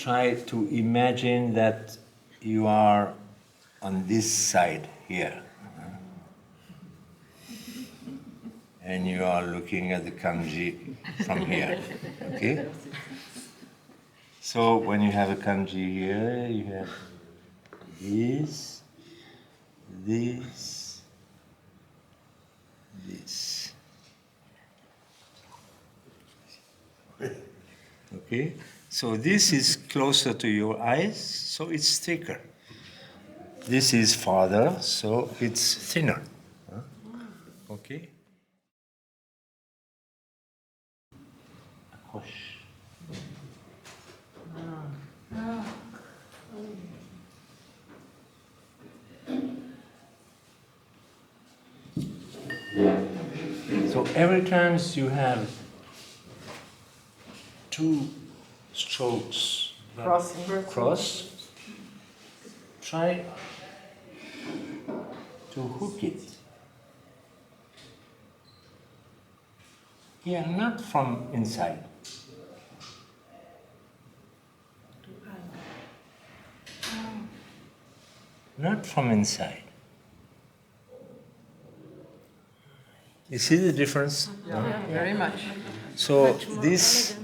try to imagine that you are on this side here. And you are looking at the kanji from here, okay? So when you have a kanji here, you have this, this, this. Okay? So this is closer to your eyes, so it's thicker. This is farther, so it's thinner. Okay? So every time you have two strokes cross, try to hook it. Yeah, not from inside. Not from inside. You see the difference? Yeah, very much. So these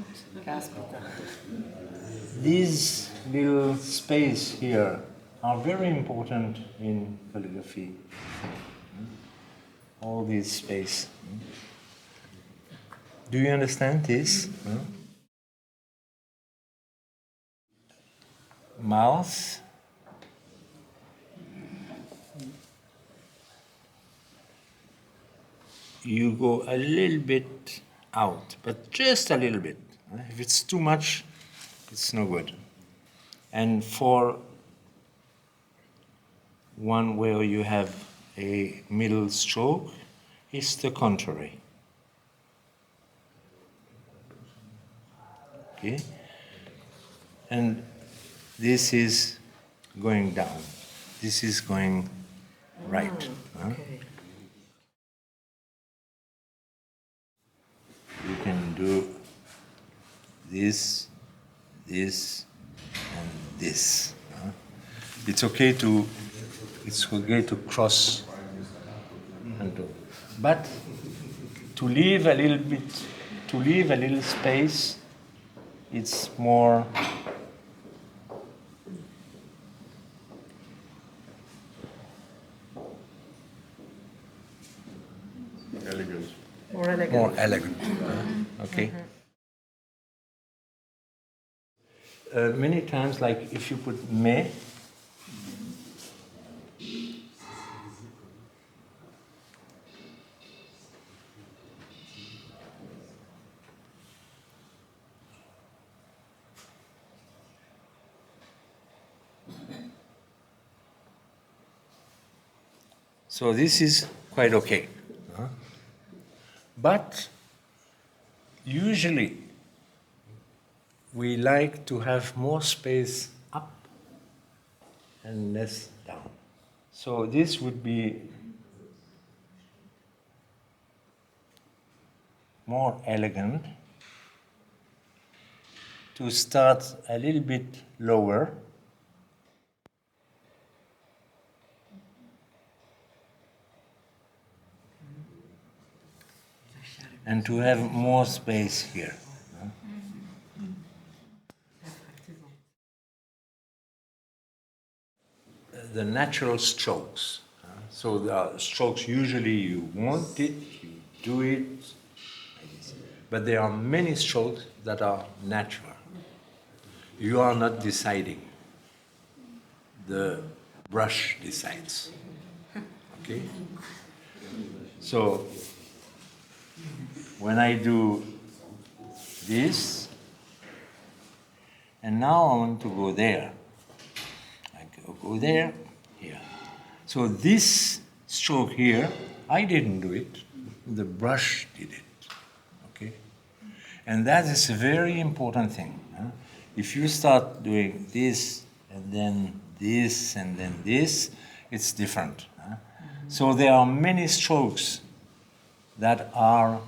little space here are very important in calligraphy. All this space. Do you understand this? Mouth. You go a little bit out, but just a little bit. If it's too much, it's no good. And for one where you have a middle stroke, it's the contrary. Okay? And this is going down. This is going right. Okay. You can do this, this, and this. It's okay to cross and do, but to leave a little space, it's more Elegant. More elegant. Okay. Many times, like if you put me, so this is quite okay. But usually we like to have more space up and less down. So this would be more elegant to start a little bit lower and to have more space here. The natural strokes. So the strokes, usually you want it, you do it, but there are many strokes that are natural. You are not deciding. The brush decides. Okay? So when I do this, and now I want to go there. I go there, here. So this stroke here, I didn't do it. The brush did it. Okay? And that is a very important thing. If you start doing this, and then this, and then this, it's different. So there are many strokes that are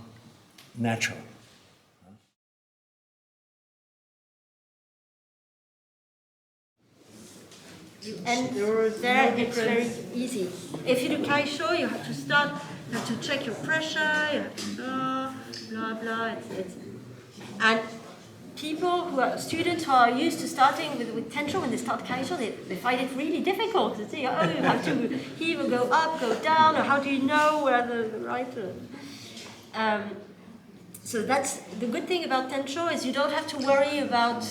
natural. And there it's very easy. If you do Kaisho, you have to start, you have to check your pressure, you have to blah, blah. And people who are students who are used to starting with Tensho, when they start Kaisho, they find it really difficult to see, oh, you have to heave or go up, go down, or how do you know where the right... so that's the good thing about Tensho is you don't have to worry about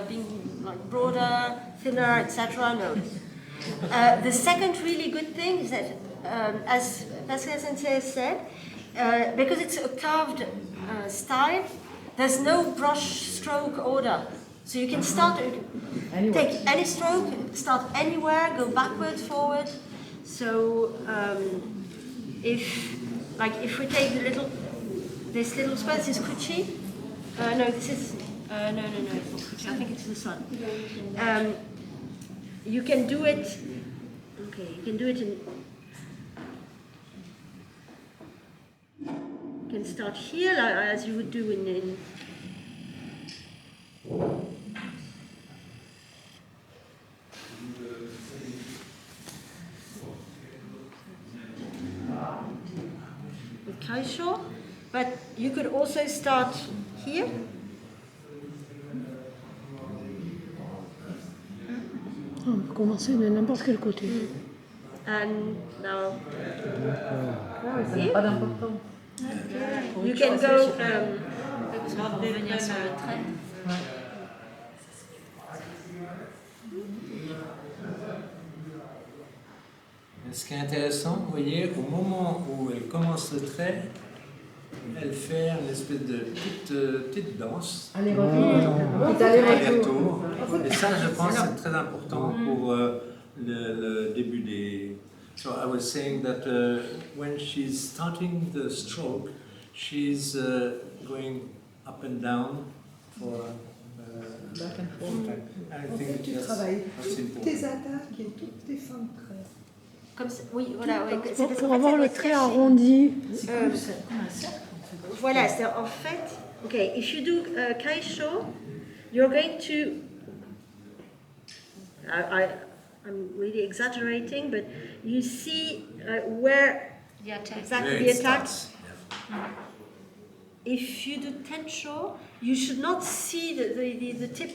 being like broader, thinner, etc. No. The second really good thing is that, as Pascal Sensei said, because it's a curved style, there's no brush stroke order. So you can start, take any stroke, start anywhere, go backwards, forward. So if we take this little square, this is Kuchi. No, this is, no, it's not Kuchi, I think it's the sun. You can do it, okay, you can do it in, you can start here as you would do in with Kaisho, but you could also start here. On peut commencer de n'importe quel côté. And now, see? Pas d'important. You can go. Revenir sur le trait. Ce qui est intéressant, vous voyez, au moment où elle commence le trait, elle fait une espèce de petite danse. Aller-retour. Et ça, je pense, c'est très important pour le début des... So I was saying that when she's starting the stroke, she's going up and down for... Back and forth. I En fait, think tu that's travailles important. toutes tes attaques et toutes tes fins de trait. Comme ça, oui, voilà. Oui, c'est parce Pour qu'en avoir fait, le c'est trait caché. arrondi. C'est comme un cercle en fait. Voilà, c'est en fait. Okay, if you do Kaisho, you're going to. I'm really exaggerating, but you see where exactly Where the it attack. starts. If you do Tensho, you should not see the tip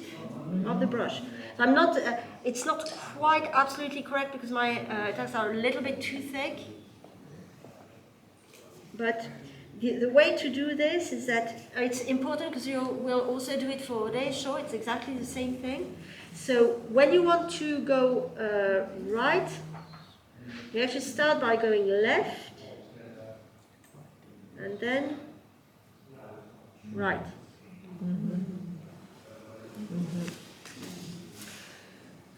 of the brush. I'm not. It's not quite absolutely correct because my attacks are a little bit too thick. But the way to do this is that it's important because you will also do it for Kaisho. It's exactly the same thing. So when you want to go right, you actually start by going left, and then right.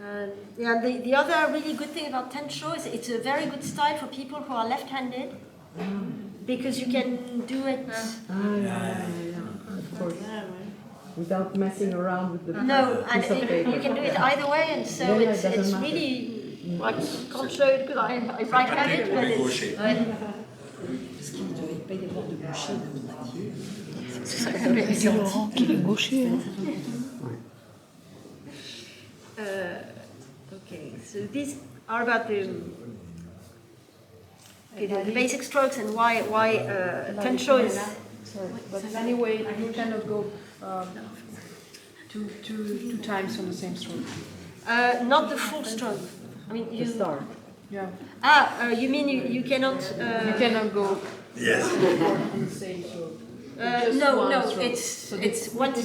And yeah, the other really good thing about Tensho is it's a very good style for people who are left-handed because you can do it. Of course. Without messing around with the No, and piece of paper. you can do it either way, and so Yeah, it's it doesn't matter. really. I can't show it because I'm right-handed, but it's. Gaucher. Parce qu'il ne devait pas y avoir de boucher de droitier. C'est Laurent qui est gaucher. Hein. Okay, so these are about the basic strokes and why Tensho is. Sorry, but anyway, you cannot go two times on the same stroke. Not the full stroke. I mean, you. Start. Yeah. You mean you cannot. You cannot go Yes. on the same stroke. Just No, one stroke. it's what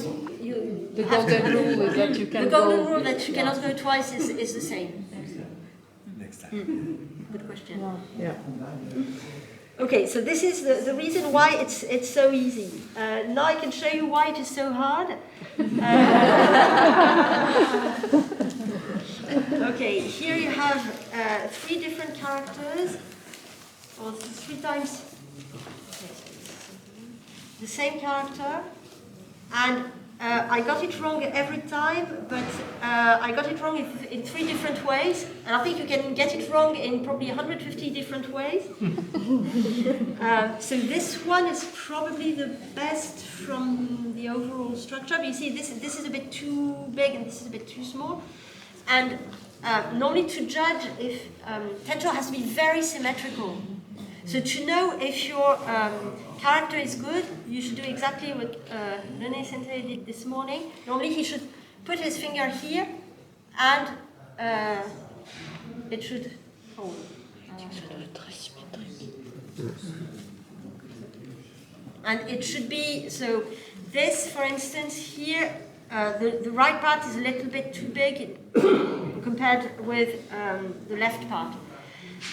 you. The have golden to- rule is that you can The go. golden rule that you cannot go twice is the same. Next time. Good question. Yeah. Okay, so this is the reason why it's so easy. Now I can show you why it is so hard. Okay, here you have 3 different characters, or 3 times the same character, and I got it wrong every time, but I got it wrong in 3 different ways, and I think you can get it wrong in probably 150 different ways. So this one is probably the best from the overall structure, but you see this is a bit too big and this is a bit too small. And normally to judge if Tensho has to be very symmetrical. So to know if your character is good, you should do exactly what René Sensei did this morning. Normally he should put his finger here and it should hold. And it should be, so this, for instance, here, the right part is a little bit too big compared with the left part.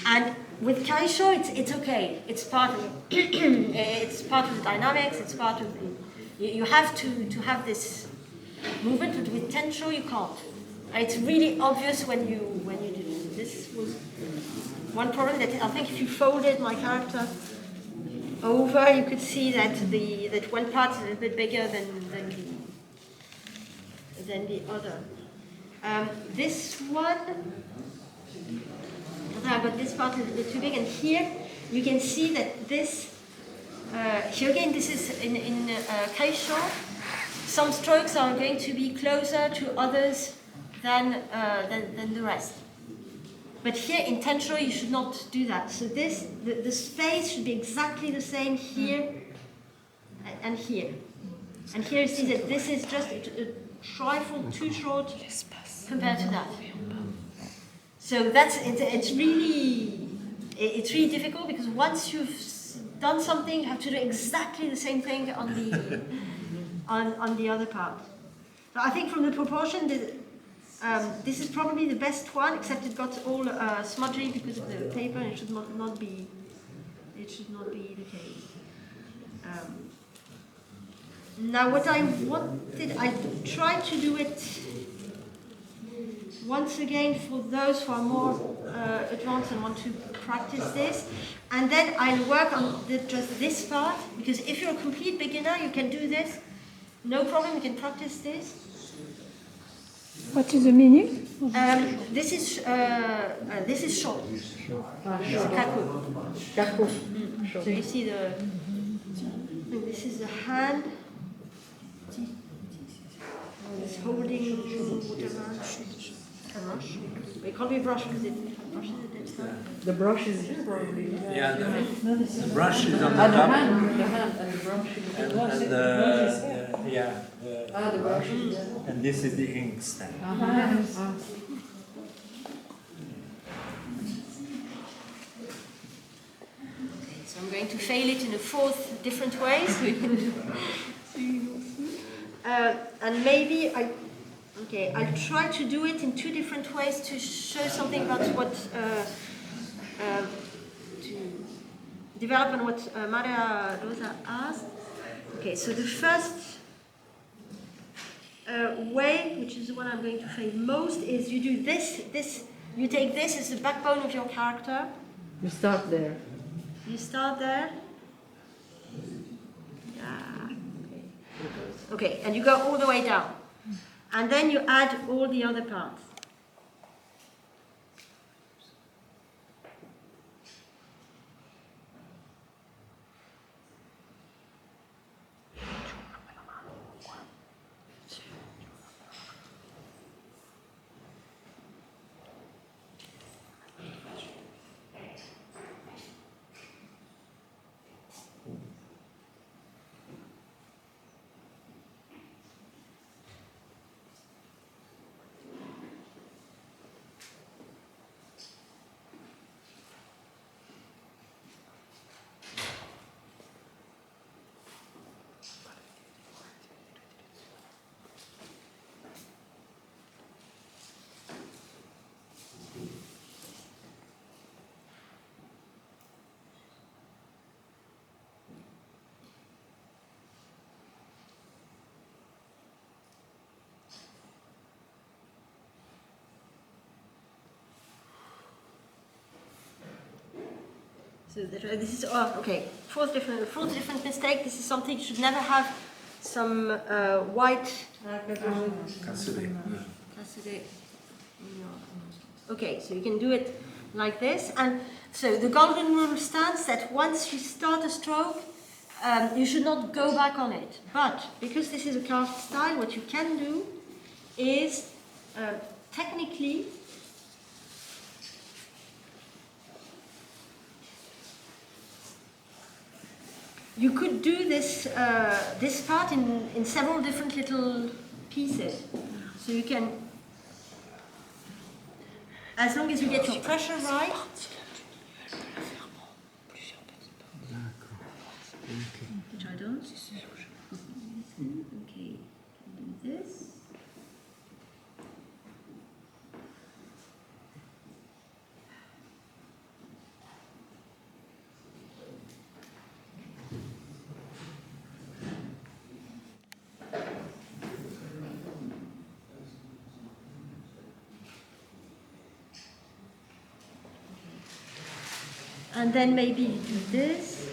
And with Kaisho, it's okay. It's part of it's part of the dynamics. It's part of the, you have to have this movement, but with Tensho you can't. It's really obvious when you do it. This was one problem that I think if you folded my character over, you could see that that one part is a little bit bigger than the other. This one, but this part is a bit too big, and here you can see that this, here again, this is in Kaisho. Some strokes are going to be closer to others than the rest. But here in Tensho, you should not do that. So this, the space should be exactly the same here and here. And here you see that this is just a trifle too short compared to that. So that's it's really difficult because once you've done something, you have to do exactly the same thing on the on the other part. So I think from the proportion, this is probably the best one, except it got all smudgy because of the paper, and it should not be. It should not be the case. Now, what I wanted, I tried to do it once again for those who are more advanced and want to practice this, and then I'll work on just this part, because if you're a complete beginner, you can do this, no problem, you can practice this. What is the meaning? This is short. It's kaku. So you see this is the hand. It's holding whatever. A brush. It can't be a brush because it brushes it inside. The brush is here probably. Yeah, the brush is on the And the top. hand and the brush. And The brush is there. and this is the ink stand. So I'm going to fail it in a fourth different way, so you can and maybe I'll try to do it in two different ways to show something about what to develop on what Maria Rosa asked. Okay, so the first way, which is the one I'm going to fail most, is you do this. You take this as the backbone of your character. You start there. You start there. Yeah. Okay, and you go all the way down. And then you add all the other parts. So this is okay. Fourth different mistake. This is something you should never have. Some white. Okay, so you can do it like this, and so the golden rule stands that once you start a stroke, you should not go back on it. But because this is a cast style, what you can do is technically you could do this this part in several different little pieces. So you can, as long as you get your pressure right. Which I don't. Okay, do this. And then maybe you do this.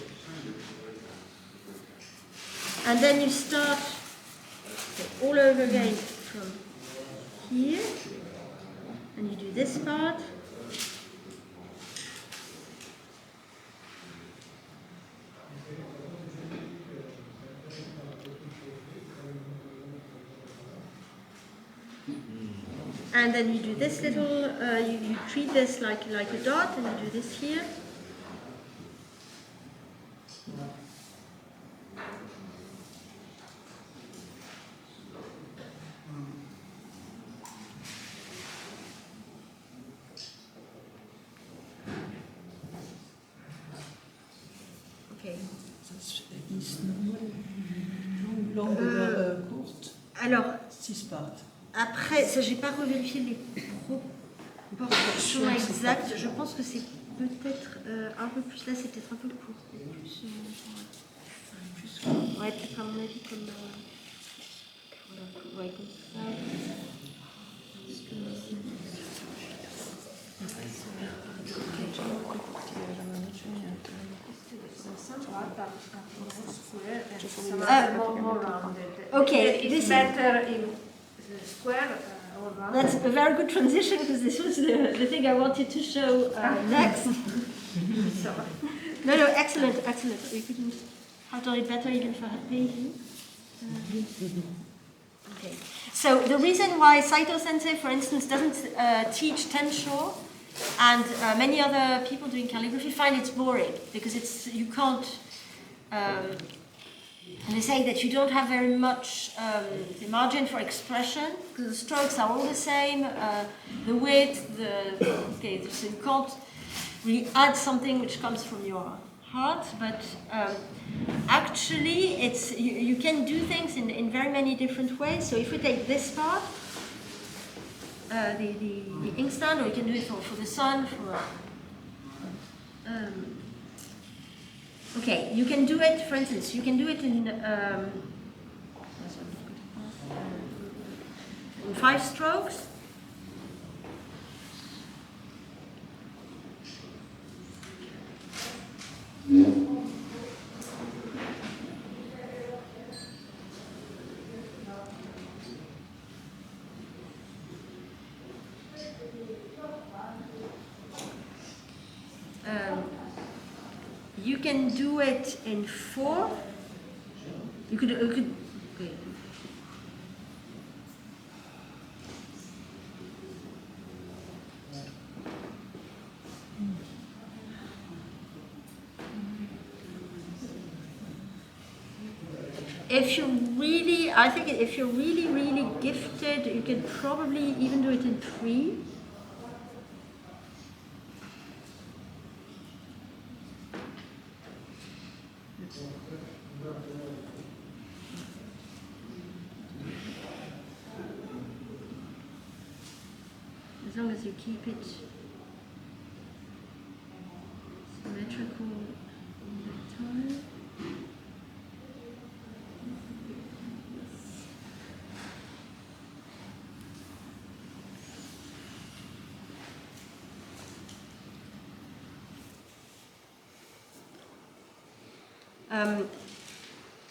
And then you start all over again from here. And you do this part. And then you do this little, you treat this like a dot, and you do this here. Okay. Longueur courte, Alors, 6 parts. après, ça, j'ai pas revérifié les proportions exactes. Je pense que c'est peut-être un peu plus. Là, c'est peut-être un peu court. Ouais, peut-être à mon avis comme. Voilà, ouais, comme ça. Okay, It's this better in square or round. that's a very good transition because this was the thing I wanted to show next. So, no, excellent, excellent. We couldn't have done it better even if I had paid you. Okay. So the reason why Saito Sensei, for instance, doesn't teach Tensho and many other people doing calligraphy find it's boring because you can't. And they say that you don't have very much the margin for expression because the strokes are all the same, the width, so you can't really add something which comes from your heart. But actually, you can do things in very many different ways. So if we take this part, the inkstand, or you can do it for the sun, okay, you can do it, for instance, you can do it in 5 strokes. You can do it in 4. You could okay. If you're really gifted, you can probably even do it in 3. As long as you keep it symmetrical all the time.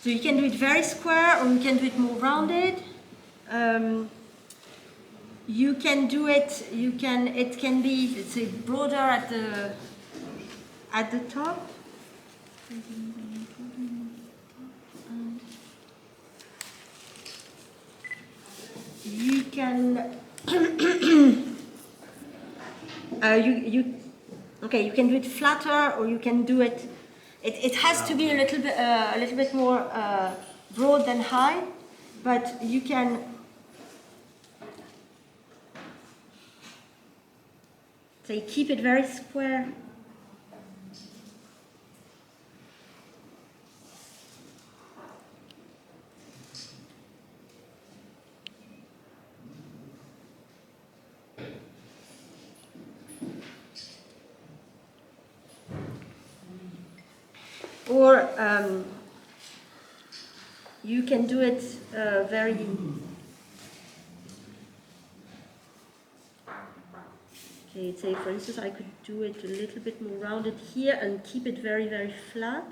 So you can do it very square, or you can do it more rounded. You can do it. It can be, let's say, broader at the top. You can. You can do it flatter, or you can do it It has to be a little bit more broad than high, but you can say keep it very square. Or you can do it very okay, say for instance I could do it a little bit more rounded here and keep it very, very flat.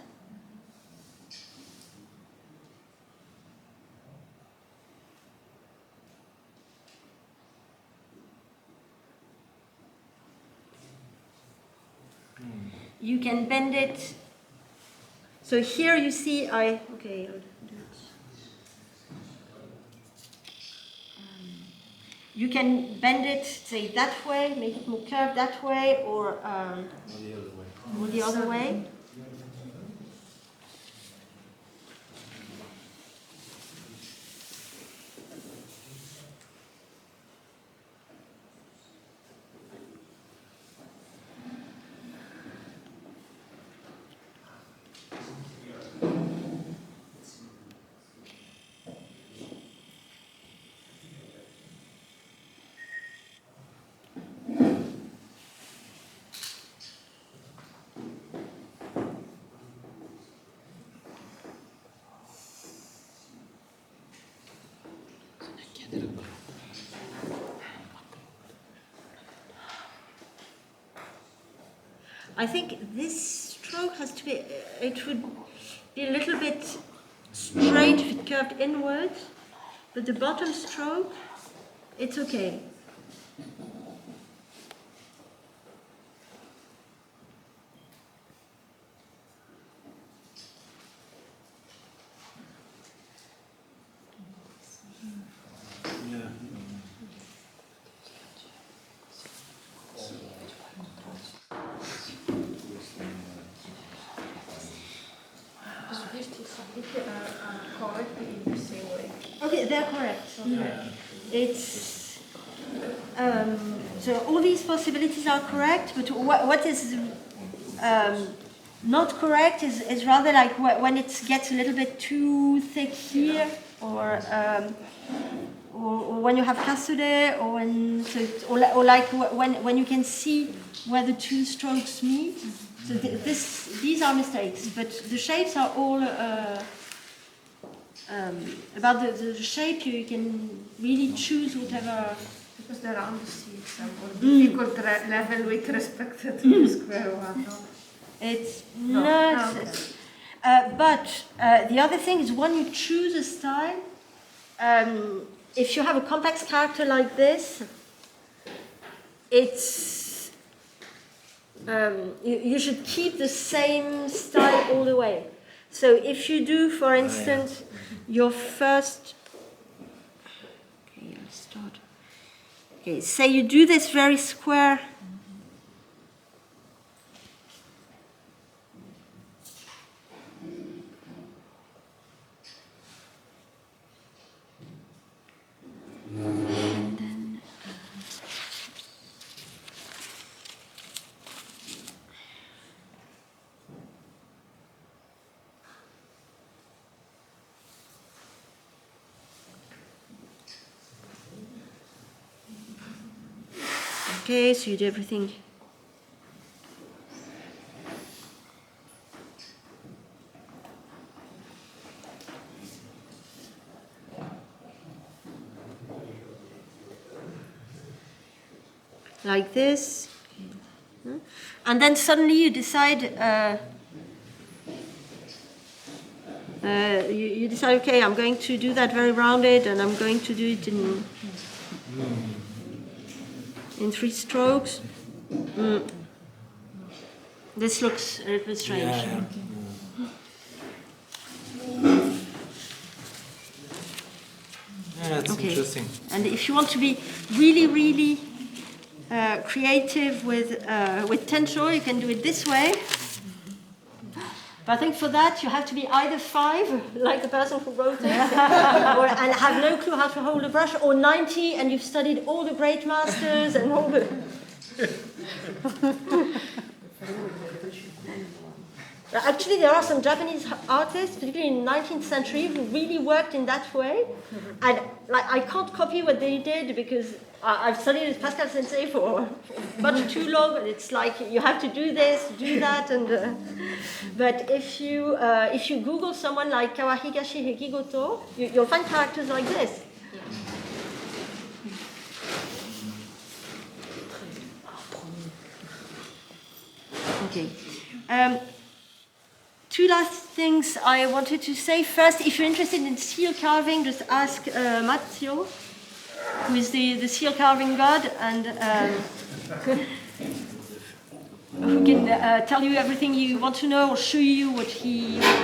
You can bend it. So here you see I'll do it. You can bend it, say that way, make it more curved that way, or the other way. I think this stroke has to be, it would be a little bit straight if it curved inwards, but the bottom stroke, it's okay. Okay, they're correct. It's so all these possibilities are correct, but what is not correct is rather like when it gets a little bit too thick here, or when you have cassoulet, or when or like when you can see where the two strokes meet. So these are mistakes, but the shapes are all. About the shape, you can really choose whatever. Because the round seats are more difficult level with respect to the square one. No? It's No, not. no, okay. But the other thing is when you choose a style, if you have a complex character like this, it's you should keep the same style all the way. So if you do, for instance, your first. Okay, I'll start. Okay, say you do this very square. And then, okay, so you do everything. Like this. And then suddenly you decide, you decide, okay, I'm going to do that very rounded, and I'm going to do it in 3 strokes. This looks a little bit strange. Yeah. Yeah, that's Okay. interesting. And if you want to be really, really creative with Tensho, you can do it this way. But I think for that you have to be either 5, like the person who wrote it, and have no clue how to hold a brush, or 90 and you've studied all the great masters and all the... Actually, there are some Japanese artists, particularly in the 19th century, who really worked in that way. And like, I can't copy what they did because I've studied with Pascal Sensei for much too long. And it's like you have to do this, do that, and but if you Google someone like Kawahigashi Hekigoto, you'll find characters like this. Okay. 2 last things I wanted to say. First, if you're interested in seal carving, just ask Matsio, who is the seal carving god, and who can tell you everything you want to know, or show you what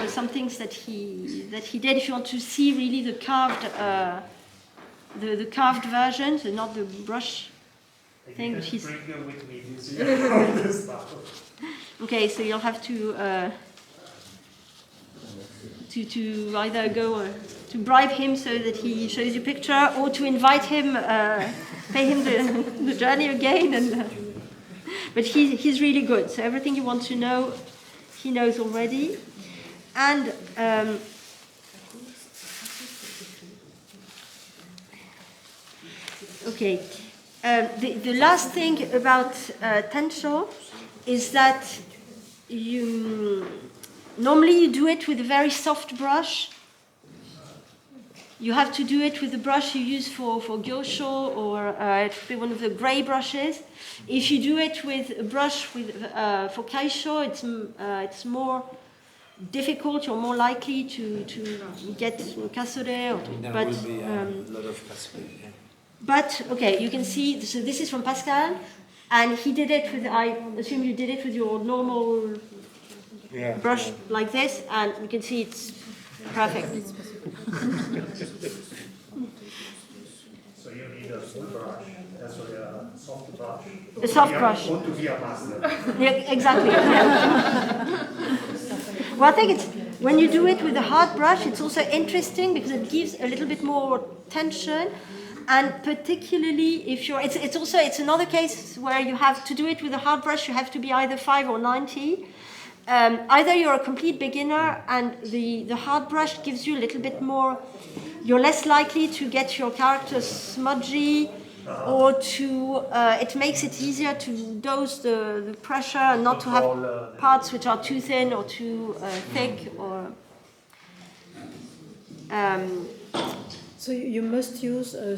some things that he did. If you want to see really the carved the carved version, so not the brush thing. But he's... Bring them with me this year. Okay, so you'll have to either go to bribe him so that he shows you a picture, or to invite him, pay him the journey again. And but he's really good. So everything you want to know, he knows already. And okay, the last thing about Tensho is that normally you do it with a very soft brush. You have to do it with the brush you use for gyosho, or it should be one of the gray brushes. If you do it with a brush for Kaisho, it's more difficult. You're more likely to get kasure. There will be a lot of kasure. Yeah. But okay, you can see. So this is from Pascal, and he did it with. I assume you did it with your normal brush like this, and you can see it's perfect. So you need a full brush, sorry, a soft brush. A soft brush. Want to be a master. Yeah, exactly. Well, I think it's when you do it with a hard brush, it's also interesting because it gives a little bit more tension. And particularly if you're, it's another case where you have to do it with a hard brush. You have to be either 5 or 90. Either you're a complete beginner and the hard brush gives you a little bit more, you're less likely to get your character smudgy, or to, it makes it easier to dose the pressure and not to have parts which are too thin or too thick, or... So you must use a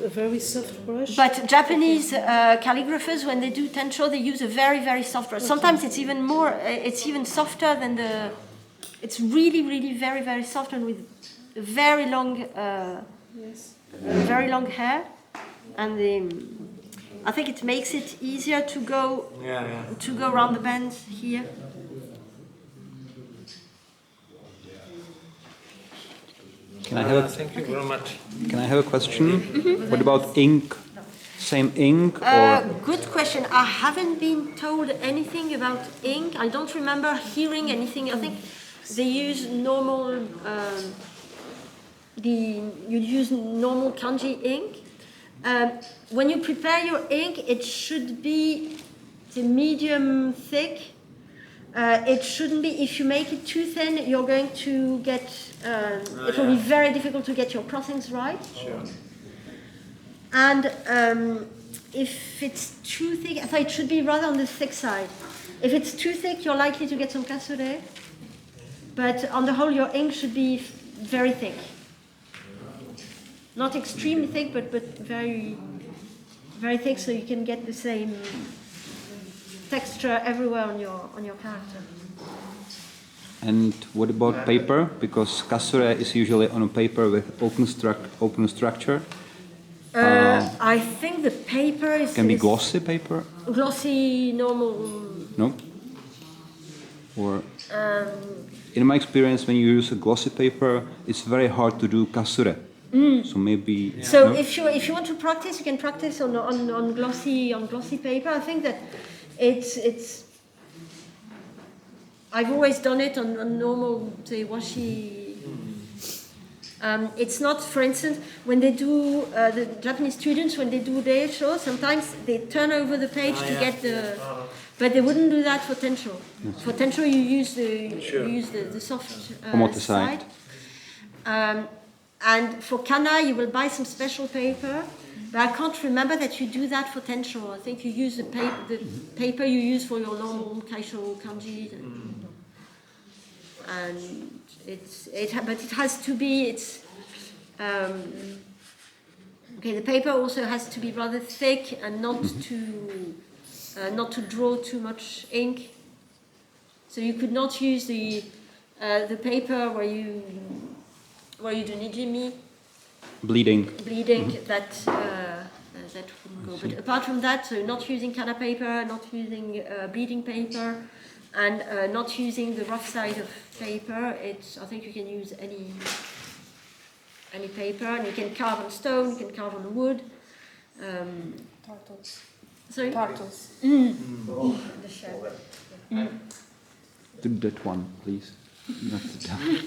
very soft brush. But Japanese calligraphers, when they do Tensho, they use a very, very soft brush. Sometimes it's even more, it's even softer than the. It's really, really very, very soft, and with very long, very long hair, and I think it makes it easier to go around the bends here. Thank you very much. Can I have a question? What about ink? Same ink or? Good question. I haven't been told anything about ink. I don't remember hearing anything. I think they use normal. You use normal kanji ink. When you prepare your ink, it should be medium thick. It shouldn't be. If you make it too thin, you're going to get. It will be very difficult to get your crossings right. Sure. And if it's too thick, I thought it should be rather on the thick side. If it's too thick, you're likely to get some kasure. But on the whole, your ink should be very thick. Not extremely thick, but very, very thick, so you can get the same texture everywhere on your character. And what about paper? Because kasure is usually on a paper with open structure. I think the paper can be glossy paper. Glossy, normal. No. Or in my experience, when you use a glossy paper, it's very hard to do kasure. So maybe. So no? if you want to practice, you can practice on glossy paper. I think that it's I've always done it on normal, say, washi. It's not, for instance, when they do, the Japanese students, when they do their show, sometimes they turn over the page to get the, but they wouldn't do that for Tensho. For Tensho, you use the soft Promoter side. And for Kana, you will buy some special paper, but I can't remember that you do that for Tensho. I think you use the paper you use for your normal Kaisho kanji. And but it has to be, okay, the paper also has to be rather thick and not to draw too much ink. So you could not use the paper where you do nijimi, Bleeding. that wouldn't go. But apart from that, so not using kana paper, not using bleeding paper, and not using the rough side of paper. I think you can use any paper, and you can carve on stone, you can carve on wood. Turtles. Sorry? Turtles. The shell. Do that one, please. Not the down.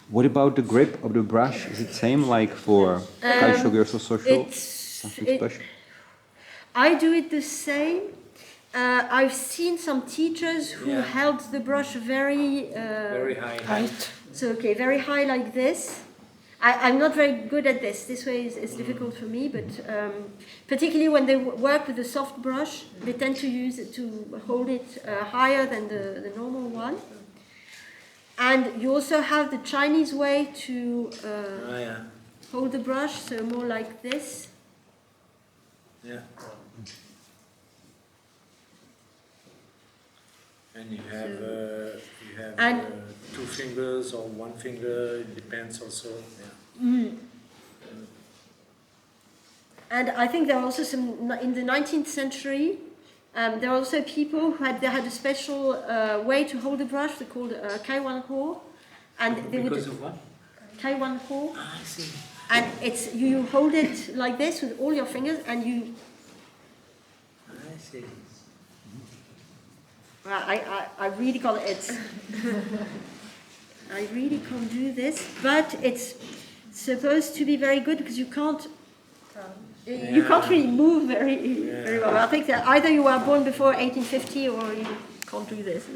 What about the grip of the brush? Is it same like for Kaisho Gerso Social? Something special? I do it the same. I've seen some teachers who held the brush very high. So okay, very high like this. I'm not very good at this. This way is difficult for me, but particularly when they work with a soft brush, they tend to use it to hold it higher than the normal one. And you also have the Chinese way to hold the brush, so more like this. Yeah. And you have two fingers or one finger, it depends also. Yeah. And I think there are also some, in the 19th century, there are also people who had a special way to hold the brush. They called kaiwan ho, and they Because of what? kaiwan ho, I see. and it's you hold it like this with all your fingers, and you. I see. I really can't. I really can't do this, but it's supposed to be very good because you can't. You can't really move very well. I think that either you were born before 1850 or you can't do this.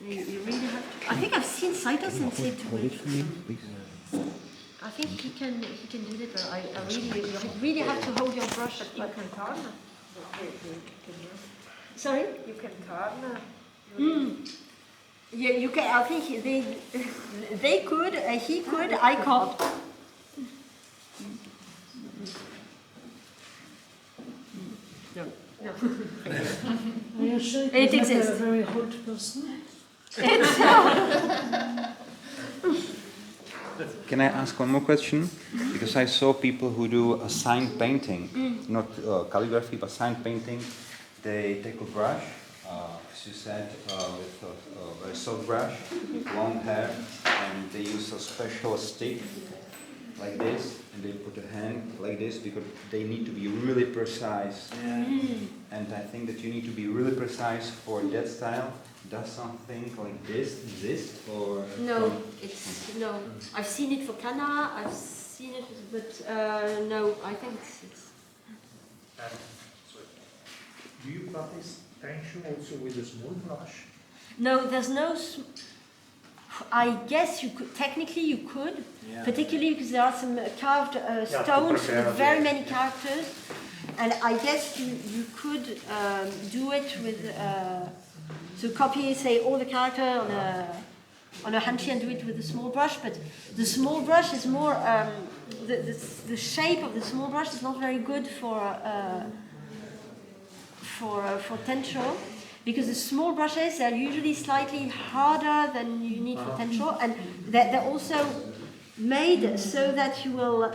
You really have to. I think I've seen Saito Sensei do it. I think he can do it, but you really have to hold your brush. You can turn. Sorry? You can turn. Yeah, you can. I think they could. He could. I can't. No. Are you sure It you're not exists. a very old person? Can I ask one more question? Because I saw people who do a sign painting, not calligraphy, but sign painting. They take a brush, as you said, with a very soft brush, long hair, and they use a special stick like this, and they put a hand like this because they need to be really precise. And I think that you need to be really precise for that style. Does something like this exist, or No, no. I've seen it for kana. I've seen it, but no. I think it's. Do you practice Tensho also with a small brush? No, there's no. I guess you could. Technically, you could, particularly because there are some carved stones with very many characters, and I guess you could do it with. So copy, say, all the character on a hanchi and do it with a small brush. But the small brush is more the shape of the small brush is not very good for Tensho, because the small brushes are usually slightly harder than you need for Tensho, and they're also made so that you will.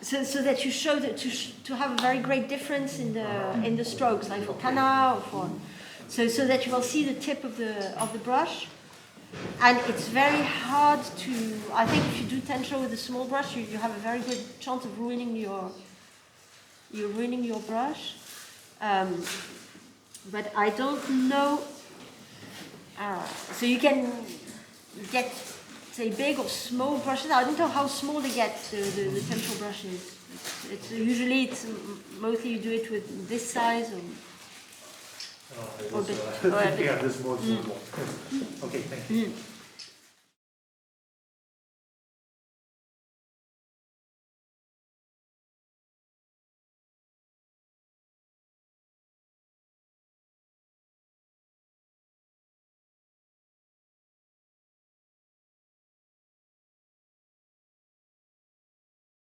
So that you show that to have a very great difference in the strokes, like for kana or for, so that you will see the tip of the brush, and it's very hard to. I think if you do Tensho with a small brush, you have a very good chance of ruining you're ruining your brush. But I don't know. So you can get, say, big or small brushes. I don't know how small they get, the Tensho brushes. Usually mostly you do it with this size or bit. Yeah, this was one more. Okay, thank you.